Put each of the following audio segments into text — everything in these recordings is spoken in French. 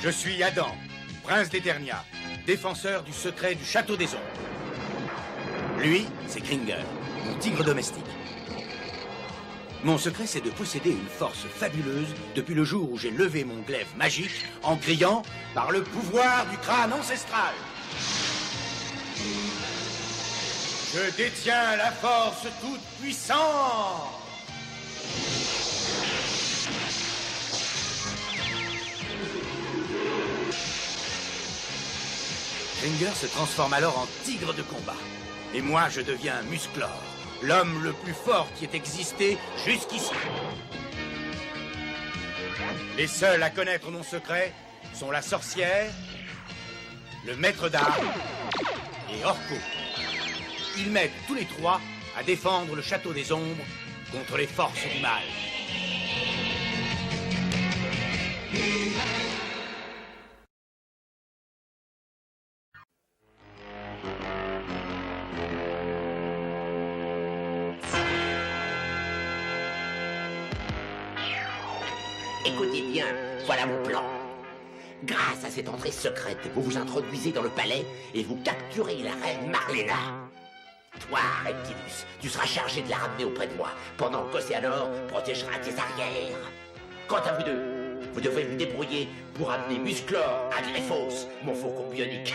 Je suis Adam, prince d'Eternia, défenseur du secret du château des ombres. Lui, c'est Gringer, mon tigre domestique. Mon secret, c'est de posséder une force fabuleuse depuis le jour où j'ai levé mon glaive magique en criant « Par le pouvoir du crâne ancestral !» Je détiens la force toute puissante. Gringer se transforme alors en tigre de combat. Et moi, je deviens Musclor, l'homme le plus fort qui ait existé jusqu'ici. Les seuls à connaître mon secret sont la sorcière, le maître d'armes et Orko. Ils m'aident tous les trois à défendre le château des ombres contre les forces du mal. Écoutez bien, voilà mon plan. Grâce à cette entrée secrète, vous vous introduisez dans le palais et vous capturez la reine Marlena. Toi, Reptilus, tu seras chargé de la ramener auprès de moi, pendant qu'Océanor protégera tes arrières. Quant à vous deux, vous devrez vous débrouiller pour amener Musclor à Greffos, mon faucon bionique.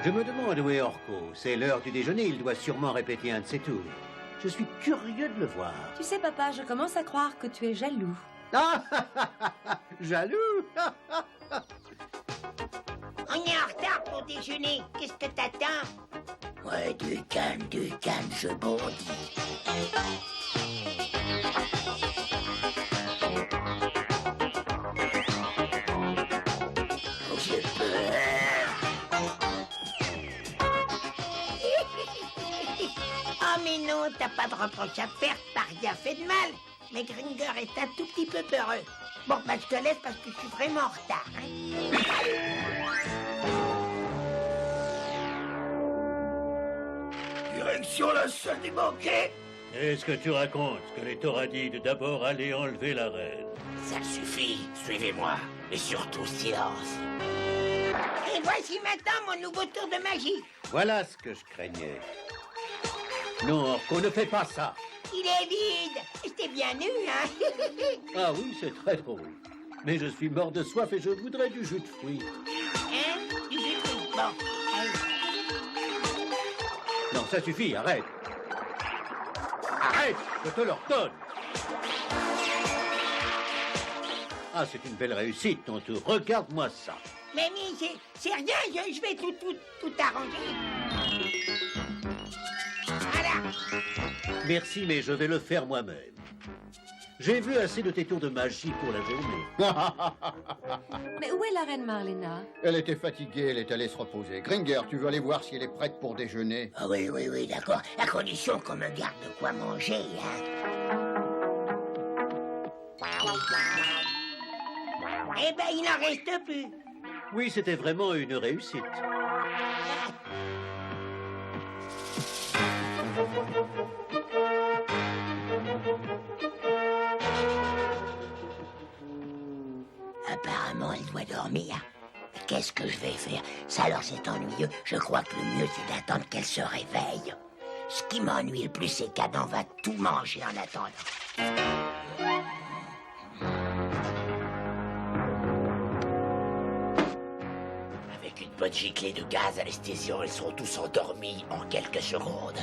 Je me demande où est Orko. C'est l'heure du déjeuner, il doit sûrement répéter un de ses tours. Je suis curieux de le voir. Tu sais, papa, je commence à croire que tu es jaloux. Ah, jaloux. On est en retard pour déjeuner. Qu'est-ce que t'attends? Ouais, du calme, je bondis. J'ai peur. Oh mais non, t'as pas de reproche à faire, t'as rien fait de mal. Mais Gringer est un tout petit peu peureux. Bon, bah je te laisse parce que je suis vraiment en retard. Direction la salle du banquet. Est-ce que tu racontes que les Torah dit de d'abord aller enlever la reine? Ça suffit, suivez-moi. Et surtout, silence. Et voici maintenant mon nouveau tour de magie. Voilà ce que je craignais. Non, Orko, ne fais pas ça. Il est vide. C'était bien nu, hein? Ah oui, c'est très drôle. Mais je suis mort de soif et je voudrais du jus de fruits. Hein? Du jus de fruits. Bon, allez. Non, ça suffit, arrête. Arrête, je te le redonne. Ah, c'est une belle réussite, ton tour. Regarde-moi ça. Mais c'est rien, je vais tout arranger. Voilà. Merci, mais je vais le faire moi-même. J'ai vu assez de tes tours de magie pour la journée. Mais où est la reine Marlena? Elle était fatiguée, elle est allée se reposer. Gringer, tu veux aller voir si elle est prête pour déjeuner? Ah oui, d'accord. À condition qu'on me garde de quoi manger, hein. Eh ben, il n'en reste plus. Oui, c'était vraiment une réussite. Apparemment, elle doit dormir. Qu'est-ce que je vais faire? Ça alors c'est ennuyeux. Je crois que le mieux c'est d'attendre qu'elle se réveille. Ce qui m'ennuie le plus, c'est qu'Adam va tout manger en attendant. Avec une bonne giclée de gaz anesthésiant, ils seront tous endormis en quelques secondes.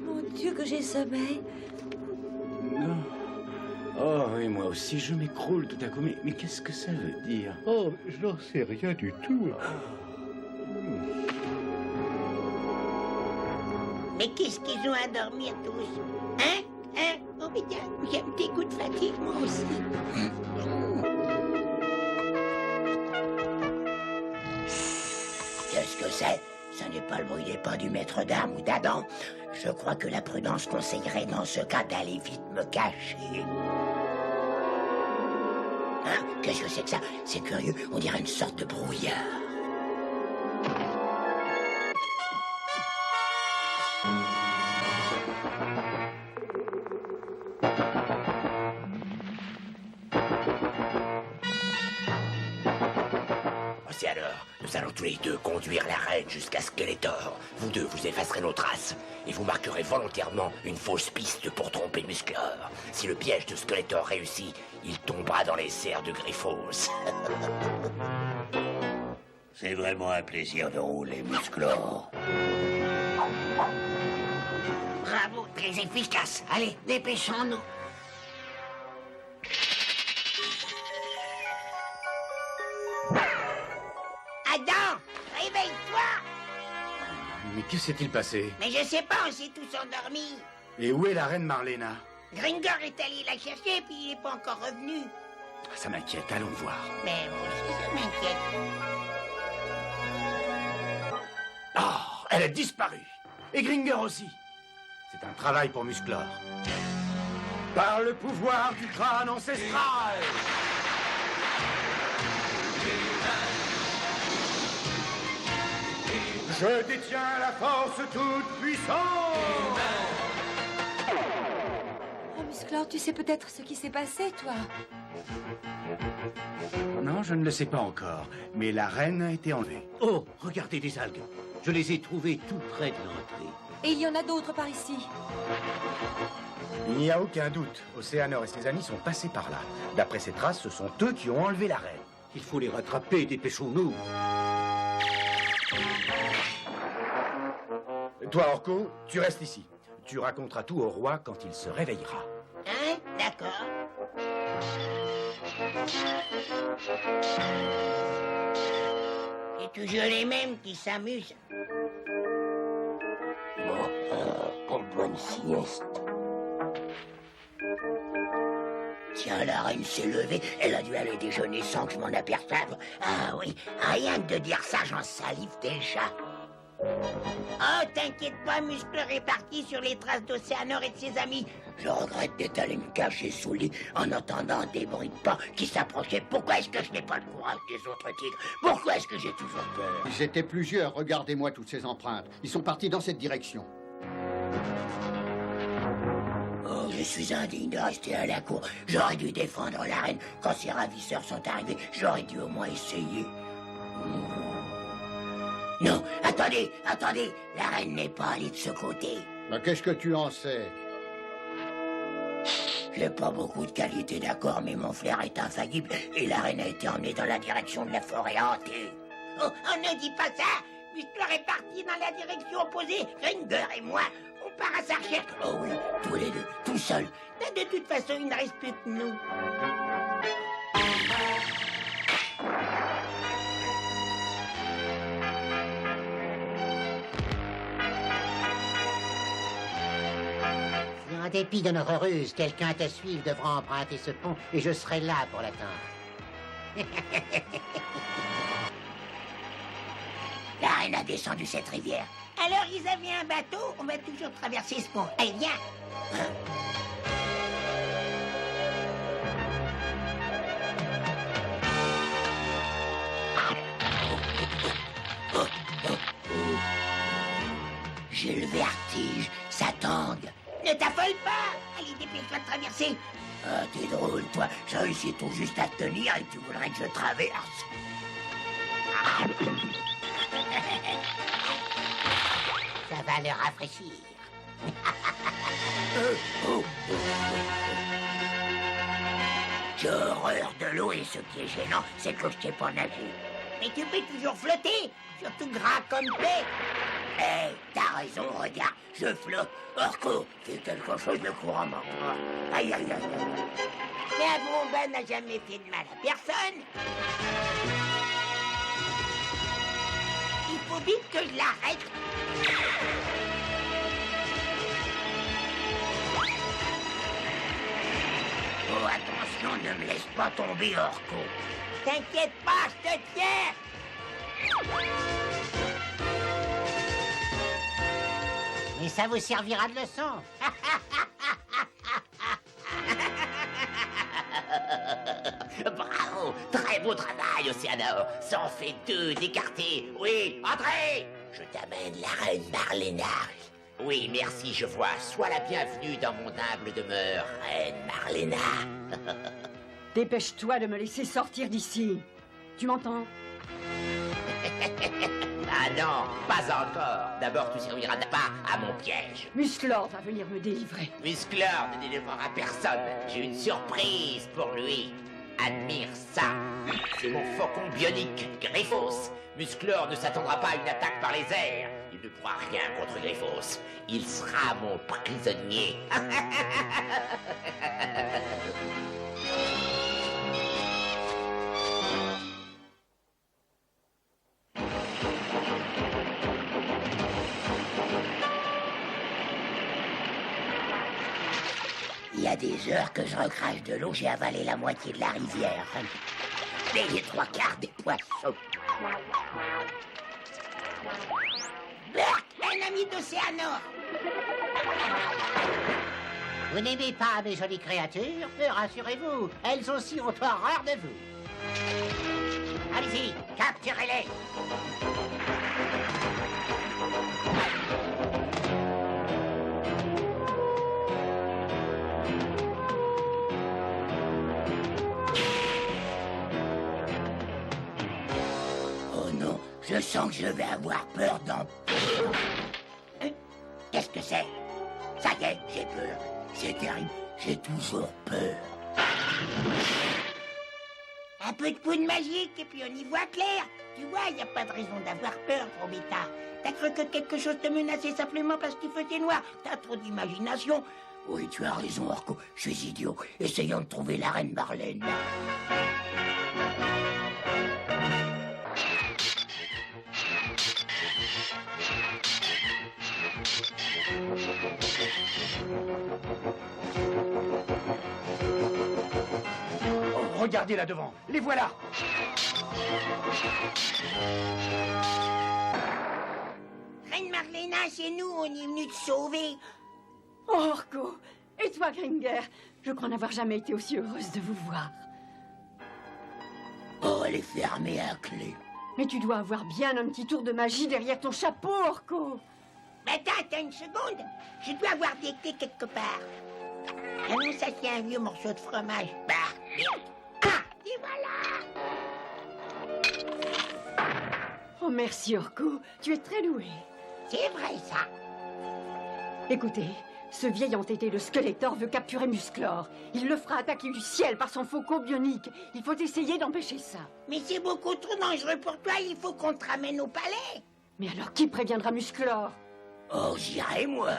Mon Dieu, que j'ai sommeil. Oh, et moi aussi, je m'écroule tout à coup. Mais qu'est-ce que ça veut dire? Oh, je n'en sais rien du tout. Mais qu'est-ce qu'ils ont à dormir tous? Hein? Oh, mais j'ai un petit coup de fatigue, moi aussi. Qu'est-ce que c'est? Ce n'est pas le bruit des pas du maître d'armes ou d'Adam. Je crois que la prudence conseillerait dans ce cas d'aller vite me cacher. Qu'est-ce que c'est que ça? C'est curieux, on dirait une sorte de brouillard. C'est alors, nous allons tous les deux conduire la reine jusqu'à Skeletor. Vous deux, vous effacerez nos traces. Et vous marquerez volontairement une fausse piste pour tromper Musclor. Si le piège de Skeletor réussit, il tombera dans les serres de Griffos. C'est vraiment un plaisir de rouler, Musclor. Bravo, très efficace. Allez, dépêchons-nous. Adam, réveille-toi. Mais que s'est-il passé? Mais je sais pas, on s'est tous endormis. Et où est la reine Marlena? Gringer est allé la chercher, puis il est pas encore revenu. Ça m'inquiète, allons voir. Mais moi aussi, ça m'inquiète. Oh, elle a disparu. Et Gringer aussi. C'est un travail pour Musclor. Par le pouvoir du crâne ancestral. Je détiens la force toute puissante. Oh, Musclor, tu sais peut-être ce qui s'est passé, toi? Non, je ne le sais pas encore. Mais la reine a été enlevée. Oh, regardez des algues. Je les ai trouvées tout près de l'entrée. Et il y en a d'autres par ici. Il n'y a aucun doute. Océanor et ses amis sont passés par là. D'après ces traces, ce sont eux qui ont enlevé la reine. Il faut les rattraper, dépêchons-nous. Toi, Orko, tu restes ici. Tu raconteras tout au roi quand il se réveillera. Hein? D'accord. C'est toujours les mêmes qui s'amusent. Quelle bonne sieste. Tiens, la reine s'est levée. Elle a dû aller déjeuner sans que je m'en aperçoive. Ah oui, rien que de dire ça, j'en salive déjà. Oh, t'inquiète pas, Musclor est parti sur les traces d'Océanor et de ses amis. Je regrette d'être allé me cacher sous le lit en entendant des bruits de pas qui s'approchaient. Pourquoi est-ce que je n'ai pas le courage des autres tigres? Pourquoi est-ce que j'ai toujours peur? Ils étaient plusieurs, regardez-moi toutes ces empreintes. Ils sont partis dans cette direction. Oh, je suis indigne de rester à la cour. J'aurais dû défendre la reine. Quand ses ravisseurs sont arrivés, j'aurais dû au moins essayer. Non, attendez, la reine n'est pas allée de ce côté. Mais qu'est-ce que tu en sais? J'ai pas beaucoup de qualité, d'accord, mais mon flair est infaillible et la reine a été emmenée dans la direction de la forêt hantée. Oh, on ne dit pas ça. Musclor est parti dans la direction opposée. Gringer et moi, on part à sa recherche. Oh oui, tous les deux, tout seuls. Mais de toute façon, il ne reste plus que nous. Si en dépit de notre ruse, quelqu'un te suive devra emprunter ce pont et je serai là pour l'attendre. La reine a descendu cette rivière. Alors, ils avaient un bateau, on va toujours traverser ce pont. Allez, viens. J'ai le vertige, ça tangue. Ne t'affole pas. Allez, dépêche-toi de traverser. Ah, t'es drôle, toi. J'ai réussi tout juste à tenir et tu voudrais que je traverse. Ça va le rafraîchir. J'ai horreur de l'eau et ce qui est gênant, c'est que je sais pas nager. Mais tu peux toujours flotter, surtout gras comme paix. Hé, t'as raison, regarde, je flotte. Orko, fais quelque chose de couramment. Aïe, aïe, aïe. Mais un bon bain n'a jamais fait de mal à personne. Il faut vite que je l'arrête. Oh, attention, ne me laisse pas tomber, Orko. T'inquiète pas, je te tiens. Et ça vous servira de leçon. Bravo, Très beau travail, Océanor. Ça en fait 2 d'écartés. Oui, entrez. Je t'amène la reine Marlena. Oui, merci, je vois. Sois la bienvenue dans mon humble demeure, reine Marlena. Dépêche-toi de me laisser sortir d'ici. Tu m'entends? Ah non, pas encore. D'abord, tu serviras pas à mon piège. Musclor va venir me délivrer. Musclor ne délivrera personne. J'ai une surprise pour lui. Admire ça. C'est mon faucon bionique, Griffos. Musclor ne s'attendra pas à une attaque par les airs. Il ne pourra rien contre Griffos. Il sera mon prisonnier. Il y a des heures que je recrache de l'eau, j'ai avalé la moitié de la rivière. Et les 3/4 des poissons. Berk, un ami d'Océanor. Vous n'aimez pas mes jolies créatures? Rassurez-vous, elles aussi ont horreur de vous. Allez-y, capturez-les. Oh non, je sens que je vais avoir peur dans... Qu'est-ce que c'est? Ça y est, j'ai peur. C'est terrible, j'ai toujours peur. Un peu de poudre magique et puis on y voit clair. Tu vois, il n'y a pas de raison d'avoir peur, Probita. T'as cru que quelque chose te menaçait simplement parce qu'il faisait noir. T'as trop d'imagination. Oui, tu as raison, Orko. Je suis idiot. Essayons de trouver la reine Marlène. Oh, regardez là devant, les voilà. Reine Marlena, c'est nous, on est venus te sauver. Oh, Orko. Et toi, Gringer? Je crois n'avoir jamais été aussi heureuse de vous voir. Oh, elle est fermée à clé. Mais tu dois avoir bien un petit tour de magie derrière ton chapeau, Orko. Mais attends une seconde. Je dois avoir des clés quelque part. Ah non, ça c'est un vieux morceau de fromage. Bah, merde. Ah, et voilà. Oh, merci, Orko. Tu es très doué. C'est vrai, ça. Écoutez, ce vieil entêté de Skeletor veut capturer Musclor. Il le fera attaquer du ciel par son faucon bionique. Il faut essayer d'empêcher ça. Mais c'est beaucoup trop dangereux pour toi. Il faut qu'on te ramène au palais. Mais alors, qui préviendra Musclor? Oh, j'irai, moi.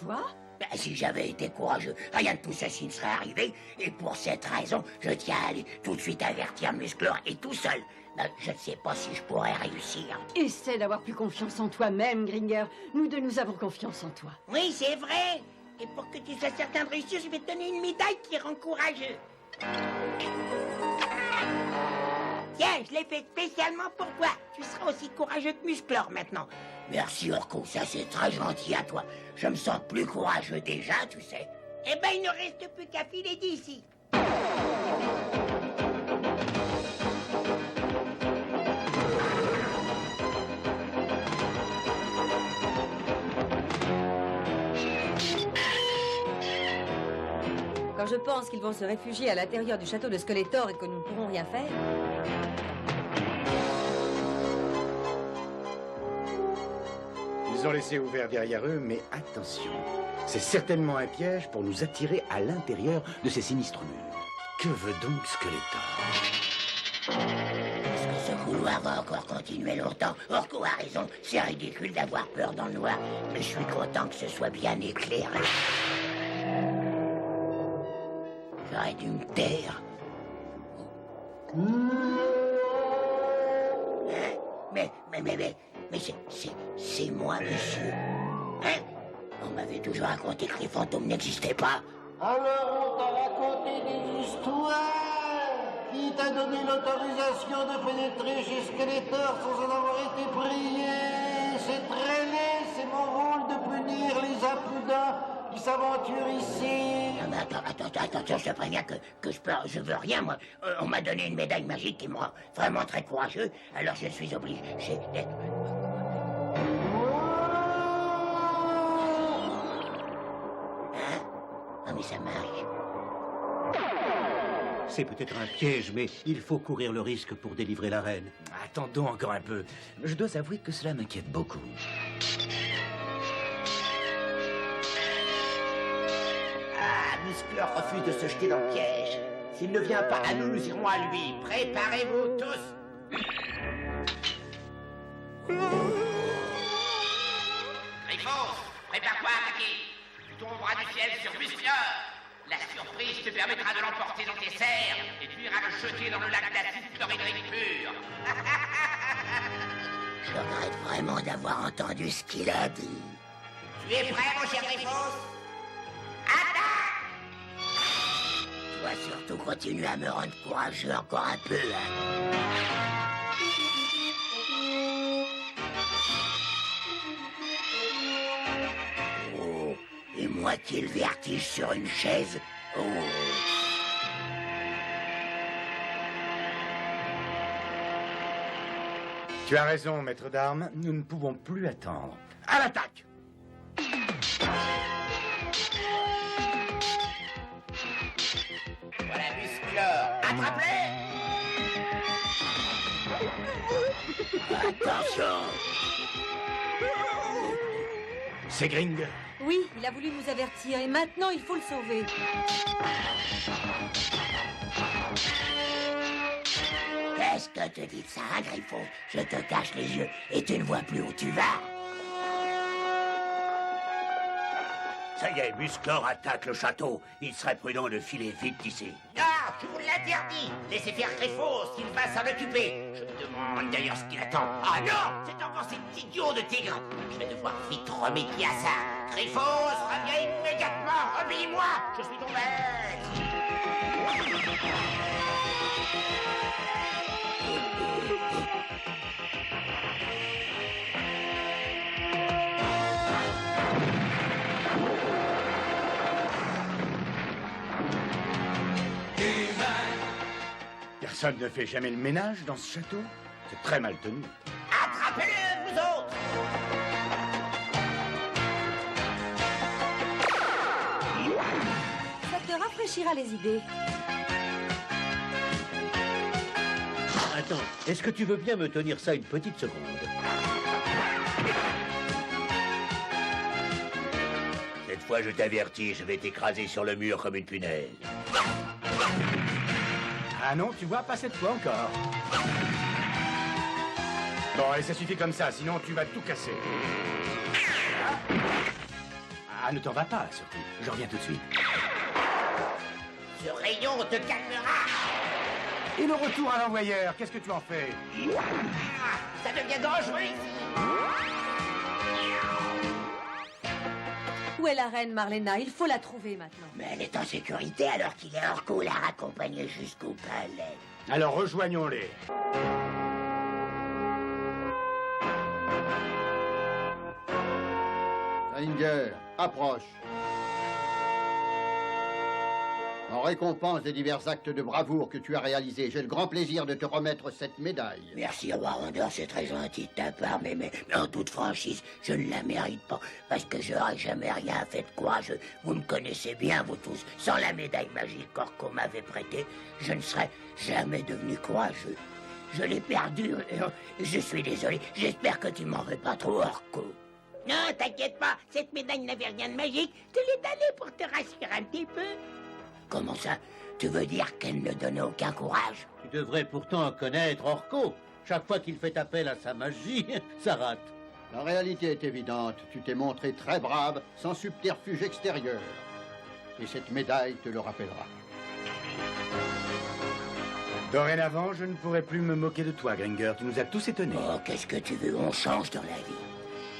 Toi? Ben, si j'avais été courageux, rien de tout ceci ne serait arrivé. Et pour cette raison, je tiens à aller tout de suite avertir Musclor et tout seul. Ben, je ne sais pas si je pourrais réussir. Essaie d'avoir plus confiance en toi-même, Gringer. Nous deux, nous avons confiance en toi. Oui, c'est vrai. Et pour que tu sois certain de réussir, je vais te donner une médaille qui rend courageux. Tiens, je l'ai fait spécialement pour toi. Tu seras aussi courageux que Musclor maintenant. Merci, Orko, ça c'est très gentil à toi. Je me sens plus courageux déjà, tu sais. Eh ben, il ne reste plus qu'à filer d'ici. Quand je pense qu'ils vont se réfugier à l'intérieur du château de Skeletor et que nous ne pourrons rien faire... Ils ont laissé ouvert derrière eux, mais attention. C'est certainement un piège pour nous attirer à l'intérieur de ces sinistres murs. Que veut donc Skeletor? Est-ce que ce couloir va encore continuer longtemps? Orko a raison, c'est ridicule d'avoir peur dans le noir. Mais je suis content que ce soit bien éclairé. J'aurais dû me taire. Mais c'est moi, monsieur. Hein? On m'avait toujours raconté que les fantômes n'existaient pas. Alors on t'a raconté des histoires? Qui t'a donné l'autorisation de pénétrer chez Skeletor sans en avoir été prié? C'est très laid, c'est mon rôle de punir les impudents. qui s'aventure ici. Non, mais attends, je te préviens que je veux rien, moi. On m'a donné une médaille magique qui me rend vraiment très courageux, alors je suis obligé d'être... Hein? Ah, mais ça marche. C'est peut-être un piège, mais il faut courir le risque pour délivrer la reine. Attendons encore un peu. Je dois avouer que cela m'inquiète beaucoup. Ah, Musclor refuse de se jeter dans le piège. S'il ne vient pas à nous, nous irons à lui. Préparez-vous tous. Griffos, prépare-toi à attaquer. Tu tomberas du ciel sur Musclor. La surprise te permettra de l'emporter dans tes serres et tu iras le jeter dans le lac d'acide chlorhydrique pur. Je regrette vraiment d'avoir entendu ce qu'il a dit. Tu es prêt, mon cher Griffos? Attaque! Toi surtout continue à me rendre courageux encore un peu, hein. Oh, et moi qui ai le vertige sur une chaise. Oh. Tu as raison, maître d'armes. Nous ne pouvons plus attendre. À l'attaque! Voilà Musclor. Attrape-le! Attention! C'est Gringer. Oui, il a voulu nous avertir et maintenant il faut le sauver. Qu'est-ce que tu dis de ça, hein, Griffon? Je te cache les yeux et tu ne vois plus où tu vas. Ça y est, Musclor attaque le château. Il serait prudent de filer vite d'ici. Non, je vous l'interdis. Laissez faire Griffos, il va s'en occuper. Je me demande d'ailleurs ce qu'il attend. Ah non, c'est encore cet idiot de tigre. Je vais devoir vite remédier à ça. Griffos, reviens immédiatement. Obéis-moi, je suis ton maître. Personne ne fait jamais le ménage dans ce château. C'est très mal tenu. Attrapez-le, vous autres. Ça te rafraîchira les idées. Attends, est-ce que tu veux bien me tenir ça une petite seconde? Cette fois, je t'avertis, je vais t'écraser sur le mur comme une punaise. Ah non, tu vois, pas cette fois encore. Bon, allez, ça suffit comme ça, sinon tu vas tout casser. Ah, ne t'en va pas, surtout. Je reviens tout de suite. Ce rayon te calmera. Et le retour à l'envoyeur, qu'est-ce que tu en fais? Ah, ça devient dangereux ici. Où est la reine Marlena? Il faut la trouver maintenant. Mais elle est en sécurité alors qu'il est Orko l'a raccompagnée jusqu'au palais. Alors rejoignons-les. Gringer, approche. En récompense des divers actes de bravoure que tu as réalisés, j'ai le grand plaisir de te remettre cette médaille. Merci, roi Rondeur, c'est très gentil de ta part, mais en toute franchise, je ne la mérite pas, parce que je n'aurais jamais rien fait de courageux. Vous me connaissez bien, vous tous. Sans la médaille magique qu'Orko m'avait prêtée, je ne serais jamais devenu courageux. Je l'ai perdue, je suis désolé. J'espère que tu m'en veux pas trop, Orko. Non, t'inquiète pas, cette médaille n'avait rien de magique. Je te l'ai donnée pour te rassurer un petit peu. Comment ça? Tu veux dire qu'elle ne donnait aucun courage? Tu devrais pourtant connaître Orko. Chaque fois qu'il fait appel à sa magie, ça rate. La réalité est évidente. Tu t'es montré très brave, sans subterfuge extérieur. Et cette médaille te le rappellera. Dorénavant, je ne pourrai plus me moquer de toi, Gringer. Tu nous as tous étonnés. Oh, qu'est-ce que tu veux? On change dans la vie.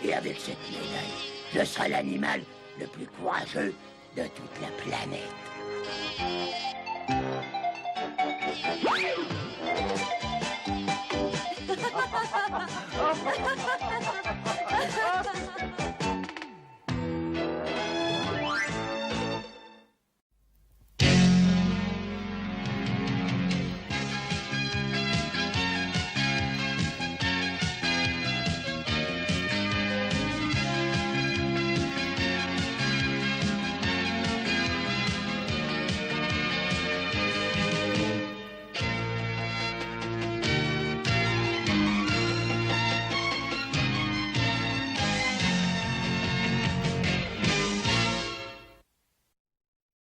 Et avec cette médaille, je serai l'animal le plus courageux de toute la planète. Ha ha ha ha!